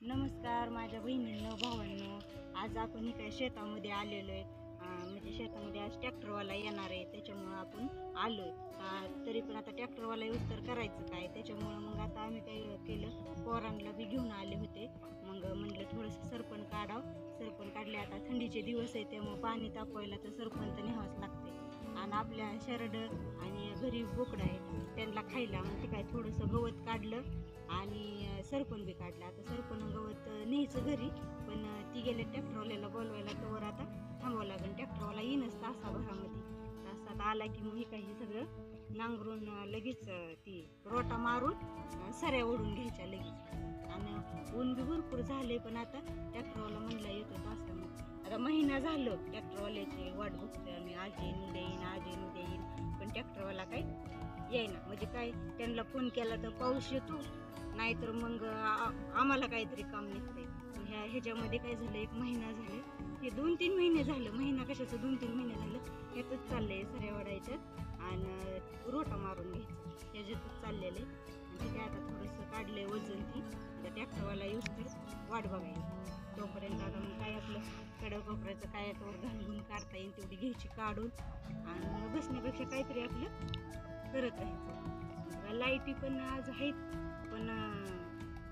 नमस्कार माझ्या बहिणींनो भावांनो, आज आपण ही काय शेतामध्ये आलेलो आहे. म्हणजे शेतामध्ये आज ट्रॅक्टरवाला येणार आहे, त्याच्यामुळं आपण आलोय. तरी पण आता ट्रॅक्टरवाला येऊस तर करायचं काय, त्याच्यामुळं मग आता आम्ही काय केलं, पोरांना बी घेऊन आले होते. मग म्हणलं थोडंसं सरपण काढावं. सरपण काढले, आता थंडीचे दिवस आहे त्यामुळे पाणी तापवायला तर सरपण तर न्यावंच लागते. आणि आपल्या शरड आणि घरी बोकडं आहे त्यांना खायला, मग ते काय थोडंसं गवत काढलं आणि सरपण बी काढलं. आता सरपण गवत न्यायचं घरी, पण ती गेले ट्रॅक्टरवाल्याला बोलवायला, तर आता थांबावं लागेल. ट्रॅक्टरवाला येईनच तासाभरामध्ये. तासात आला की मग हे काही सगळं नांगरून लगेच ती रोटा मारून सऱ्या ओढून घ्यायच्या लगेच. आणि ऊन बी भरपूर झाले, पण आता ट्रॅक्टरवाला म्हणला येतो तासामध्ये. आता महिना झालं ट्रॅक्टरवाल्याची वाट बघतोय आम्ही, आज येईन उद्या येईन, आज येईन उद्या येईन, पण ट्रॅक्टरवाला काय येईना. म्हणजे काय, त्यांना फोन केला तर पाऊस येतो, नाहीतर मग आम्हाला काहीतरी काम निघतंय. ह्याच्यामध्ये काय झालं, एक महिना झाले, हे 2-3 महिने झालं. महिना कशाचं, 2-3 महिने झालं ह्यातच चाललंय. सऱ्या वाढायचं आणि रोटा मारून घ्यायचं, ह्याच्यातच चाललेलं आहे. आणि ते आता थोडंसं काढलंय वजन, ती आता ट्रॅक्टरवाला यूज तर वाट बघायची. तोपर्यंत आता मग काय आपलं कडेकोपऱ्याचं काय तोवर घालून काढता येईल तेवढी घ्यायची काढून, आणि मग बसण्यापेक्षा काहीतरी आपलं करत राहायचं. लाईटी पण आज आहेत, पण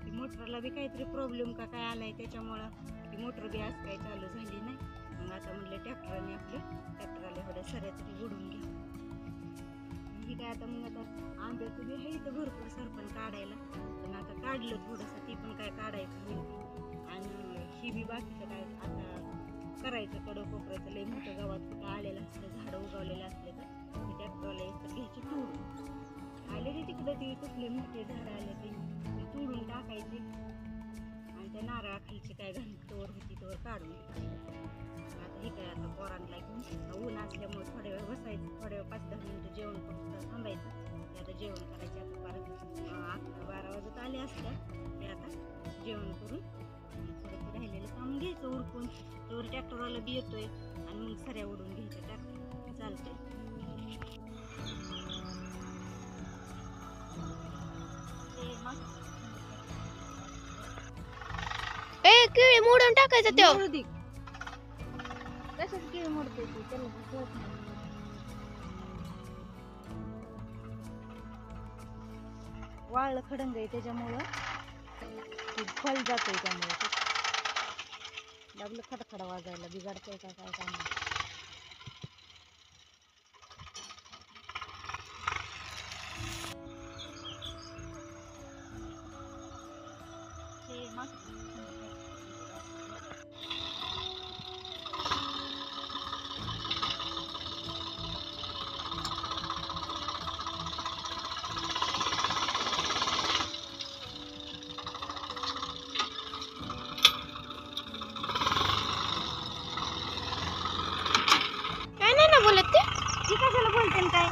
ती मोटरला बी काहीतरी प्रॉब्लेम का काय आलाय, त्याच्यामुळं ती मोटर बी आज काही चालू झाली नाही. मग आता म्हणलं ट्रॅक्टरने ट्रॅक्टरला एवढ्या सऱ्या तरी ओढून घ्या. ही काय आता मग आता आंब्याचं बी आहे तर भरपूर सरपण काढायला, पण आता काढलं थोडंसं, ती पण काय काढायचं नाही. आणि ही बी बाकीचं काय आता करायचं, कडकोपऱ्याचं लई मोठं गावात कुठं आलेलं असलं, झाडं उगवलेलं असले तर ट्रॅक्टरला एक तर घ्यायची तोडून. आले ते तिकडं ती कुठले मोठे झाडं आले ते तोडून टाकायचे, आणि त्या नारळाखालची काय घंटोर होती तोवर काढून. आता हे काय, आता पोरांना घेऊन ऊन असल्यामुळे थोड्या वेळ बसायचं, थोड्या वेळ 5-10 मिनिटं जेवण करून थांबायचं. आता जेवण करायचे, आता परत 11-12 वाजत आले असल्या ते आता जेवण करून थोडंसं राहिलेलं काम घ्यायचं उरकून. तोवर ट्रॅक्टरवाला बी येतोय आणि मग सऱ्या ओढून घ्यायच्या. ट्रॅक्टर चालतंय. केळी मोडून टाकायचं तेव्हा. तसंच केळी मोडते ती, त्याला कळत नाही. वाळलं खडंग आहे त्याच्यामुळं फल जातोय, त्यामुळे लागलं खडखडा वाजायला, बिघडतंय का काय काम. काय नाही ना बोलत ते. ती कशाला बोलते काय.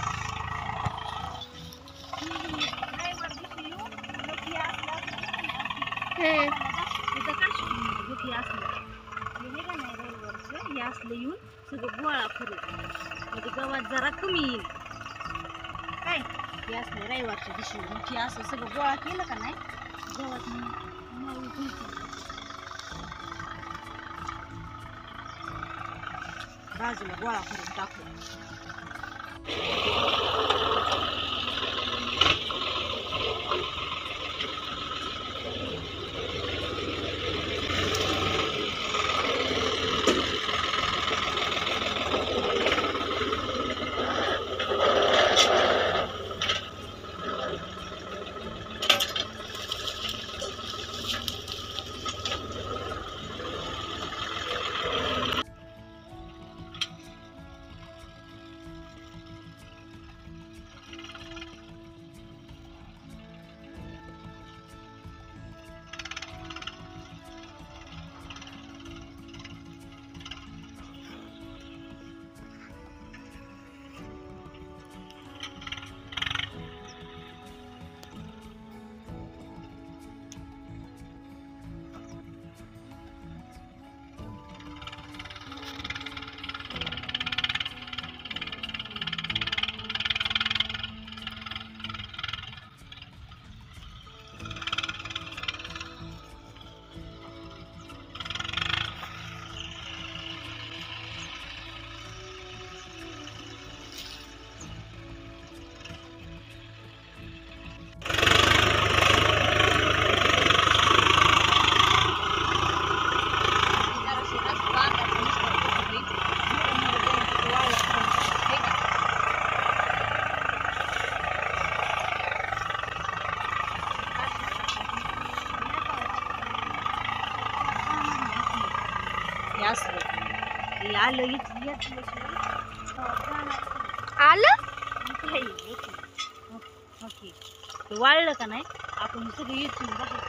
हे असलं येऊन सगळं गोळा करू, म्हणजे गवत जरा कमी येईल काय. हे असलं रविवारच्या दिवशी मग हे असं सगळं गोळा केलं का नाही, गवत बाजूला गोळा करून टाकू. असलं हे आलं आलं वाळलं का नाही आपण सगळं इथून बाहेर